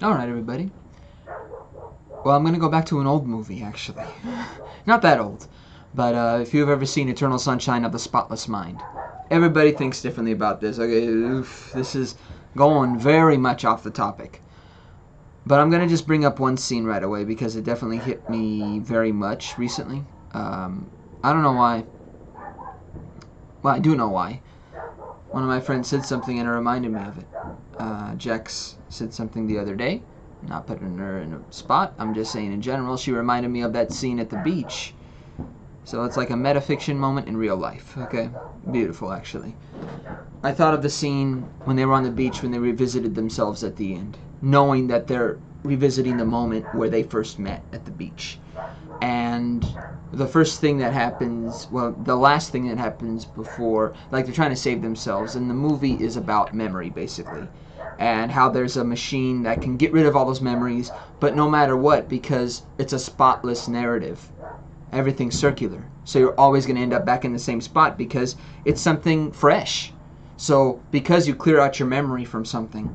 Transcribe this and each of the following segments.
Alright, everybody. Well, I'm going to go back to an old movie, actually. Not that old. But if you've ever seen Eternal Sunshine of the Spotless Mind. Everybody thinks differently about this. Okay, oof, this is going very much off the topic. But I'm going to just bring up one scene right away because it definitely hit me very much recently. I don't know why. Well, I do know why. One of my friends said something and it reminded me of it. Jex said something the other day. Not putting her in a spot. I'm just saying in general. She reminded me of that scene at the beach. So it's like a metafiction moment in real life. Okay? Beautiful, actually. I thought of the scene when they were on the beach when they revisited themselves at the end. Knowing that they're revisiting the moment where they first met at the beach. And the first thing that happens, well, the last thing that happens before, like they're trying to save themselves, and the movie is about memory, basically. And how there's a machine that can get rid of all those memories, but no matter what, because it's a spotless narrative. Everything's circular. So you're always going to end up back in the same spot because it's something fresh. So because you clear out your memory from something,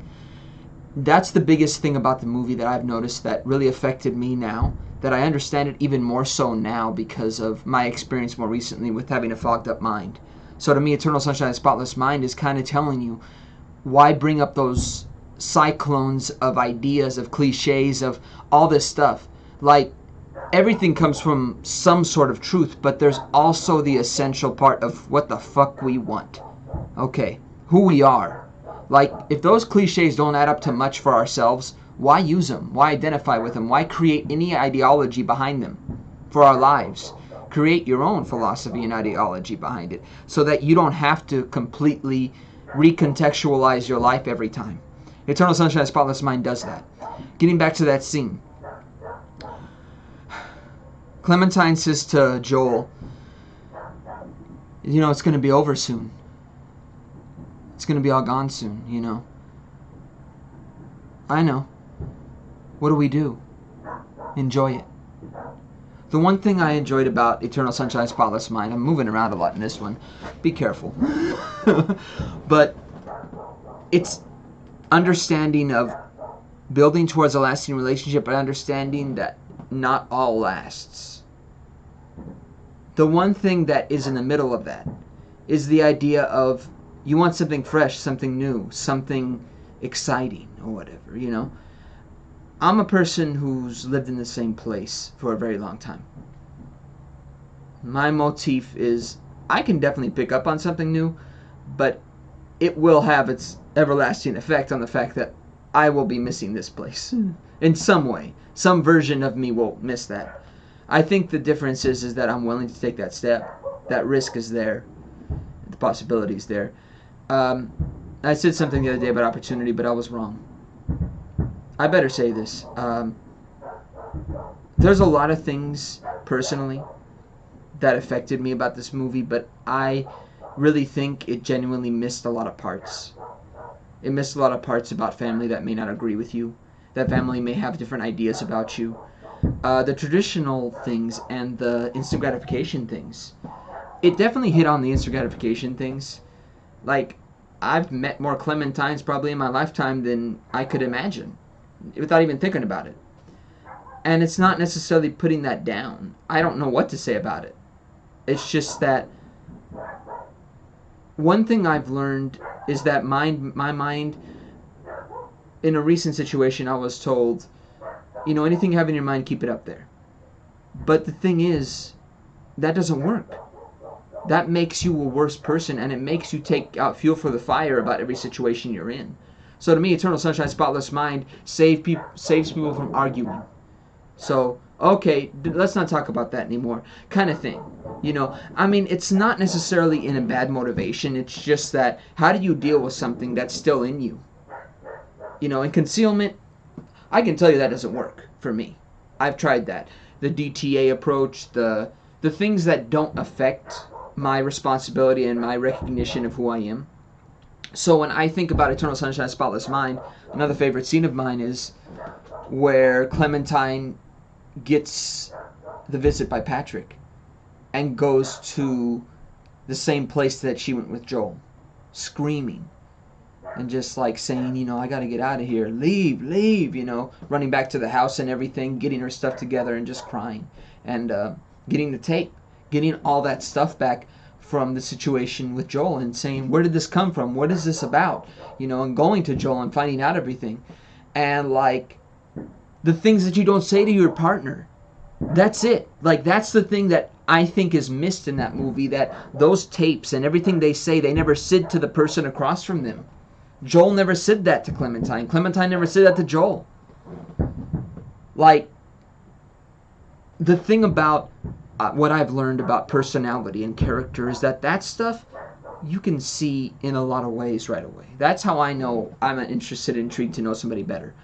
that's the biggest thing about the movie that I've noticed that really affected me now, that I understand it even more so now because of my experience more recently with having a fogged up mind. So to me, Eternal Sunshine of the Spotless Mind is kind of telling you, why bring up those cyclones of ideas, of cliches, of all this stuff? Like, everything comes from some sort of truth, but there's also the essential part of what the fuck we want. Okay, who we are. Like, if those cliches don't add up to much for ourselves, why use them? Why identify with them? Why create any ideology behind them for our lives? Create your own philosophy and ideology behind it so that you don't have to completely recontextualize your life every time. Eternal Sunshine of the Spotless Mind does that. Getting back to that scene. Clementine says to Joel, you know, it's going to be over soon. It's going to be all gone soon, you know. I know. What do we do? Enjoy it. The one thing I enjoyed about Eternal Sunshine of the Spotless Mind, I'm moving around a lot in this one. Be careful. But it's understanding of building towards a lasting relationship, but understanding that not all lasts. The one thing that is in the middle of that is the idea of you want something fresh, something new, something exciting or whatever, you know. I'm a person who's lived in the same place for a very long time. My motif is I can definitely pick up on something new, but it will have its everlasting effect on the fact that I will be missing this place in some way. Some version of me will miss that. I think the difference is that I'm willing to take that step. That risk is there. The possibility is there. I said something the other day about opportunity, but I was wrong. I better say this. There's a lot of things, personally, that affected me about this movie, but I really think it genuinely missed a lot of parts. It missed a lot of parts about family that may not agree with you. That family may have different ideas about you. The traditional things and the instant gratification things. It definitely hit on the instant gratification things. Like, I've met more Clementines probably in my lifetime than I could imagine, without even thinking about it. And it's not necessarily putting that down. I don't know what to say about it. It's just that one thing I've learned is that my mind, in a recent situation, I was told, you know, anything you have in your mind, keep it up there. But the thing is, that doesn't work. That makes you a worse person, and it makes you take out fuel for the fire about every situation you're in. So to me, Eternal Sunshine, Spotless Mind saves people from arguing. So, okay, let's not talk about that anymore, kind of thing. You know, I mean, it's not necessarily in a bad motivation. It's just that, how do you deal with something that's still in you? You know, and concealment, I can tell you that doesn't work for me. I've tried that. The DTA approach, the things that don't affect my responsibility and my recognition of who I am. So when I think about Eternal Sunshine, Spotless Mind, another favorite scene of mine is where Clementine gets the visit by Patrick and goes to the same place that she went with Joel, screaming. and just like saying, I gotta get out of here, leave, leave, running back to the house and everything, getting her stuff together and just crying, and getting the tape, getting all that stuff back from the situation with Joel, and saying, where did this come from? What is this about? And going to Joel and finding out everything. And like the things that you don't say to your partner. That's it. Like, that's the thing that I think is missed in that movie, that those tapes and everything they say, they never said to the person across from them. Joel never said that to Clementine. Clementine never said that to Joel. Like, the thing about what I've learned about personality and character is that stuff you can see in a lot of ways right away. That's how I know I'm interested, intrigued to know somebody better.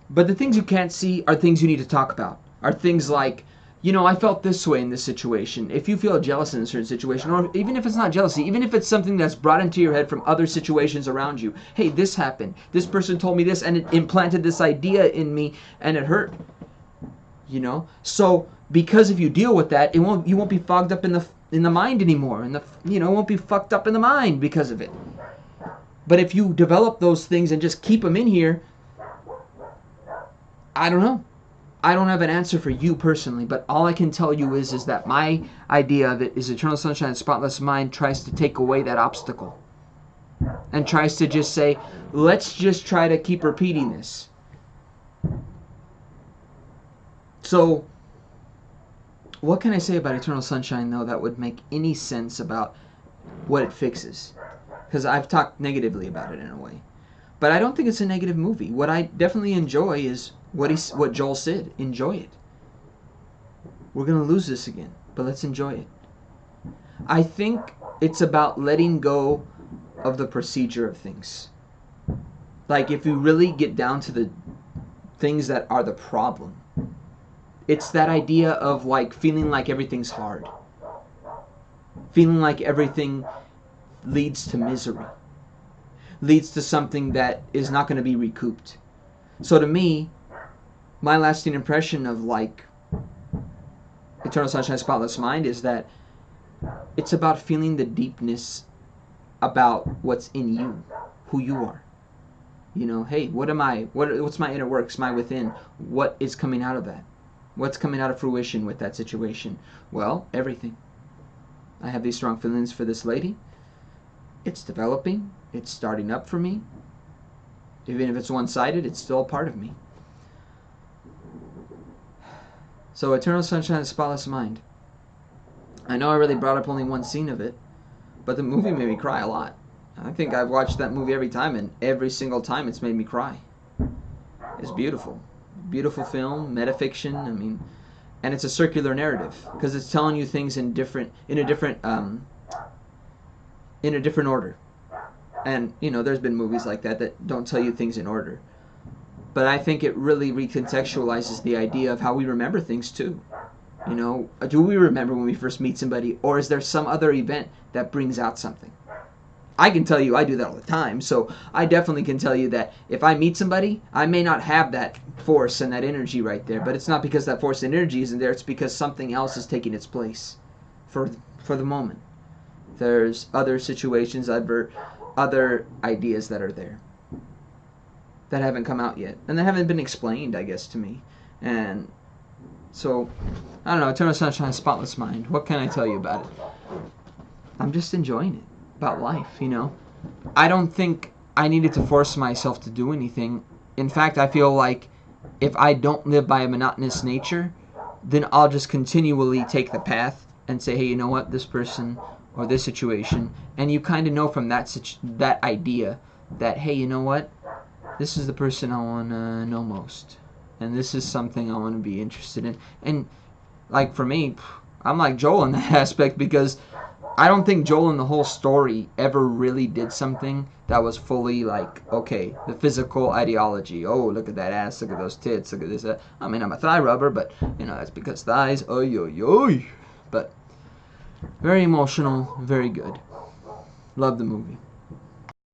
But the things you can't see are things you need to talk about. Are things like, I felt this way in this situation. If you feel jealous in a certain situation, or even if it's not jealousy, even if it's something that's brought into your head from other situations around you. Hey, this happened. This person told me this, and it implanted this idea in me, and it hurt. So because if you deal with that, you won't be fogged up in the mind anymore, and it won't be fucked up in the mind because of it. But if you develop those things and just keep them in here, I don't know. I don't have an answer for you personally, but all I can tell you is that my idea of it is Eternal Sunshine of the Spotless Mind tries to take away that obstacle and tries to just say, let's just try to keep repeating this. So, what can I say about Eternal Sunshine, though, that would make any sense about what it fixes? Because I've talked negatively about it in a way. But I don't think it's a negative movie. What I definitely enjoy is what Joel said. Enjoy it. We're going to lose this again, but let's enjoy it. I think it's about letting go of the procedure of things. Like, if you really get down to the things that are the problem, it's that idea of like feeling like everything's hard. Feeling like everything leads to misery. Leads to something that is not going to be recouped. So to me, my lasting impression of like Eternal Sunshine Spotless Mind is that it's about feeling the deepness about what's in you, who you are. Hey, what am I? What's my inner works, my within? What is coming out of that? What's coming out of fruition with that situation? Well, everything. I have these strong feelings for this lady. It's developing. It's starting up for me. Even if it's one-sided, it's still a part of me. So, Eternal Sunshine of the Spotless Mind. I know I really brought up only one scene of it, but the movie made me cry a lot. I think I've watched that movie every time, and every single time it's made me cry. It's beautiful. Beautiful film, metafiction, and it's a circular narrative, because it's telling you things in a different order. And, there's been movies like that don't tell you things in order. But I think it really recontextualizes the idea of how we remember things too. Do we remember when we first meet somebody, or is there some other event that brings out something? I can tell you I do that all the time, so I definitely can tell you that if I meet somebody, I may not have that force and that energy right there, but it's not because that force and energy isn't there, it's because something else is taking its place for the moment. There's other situations, other ideas that are there that haven't come out yet, and that haven't been explained, I guess, to me. And so, I don't know, Eternal Sunshine, Spotless Mind, what can I tell you about it? I'm just enjoying it, about life, I don't think I needed to force myself to do anything. In fact, I feel like if I don't live by a monotonous nature, then I'll just continually take the path and say, hey, you know what, this person or this situation, and you kind of know from that idea that, hey, you know what, this is the person I want to know most, and this is something I want to be interested in. And like for me, I'm like Joel in that aspect, because I don't think Joel in the whole story ever really did something that was fully like, okay, the physical ideology. Oh, look at that ass, look at those tits, look at this. I'm a thigh rubber, but that's because thighs. Oy, oy, oy. But very emotional, very good. Love the movie.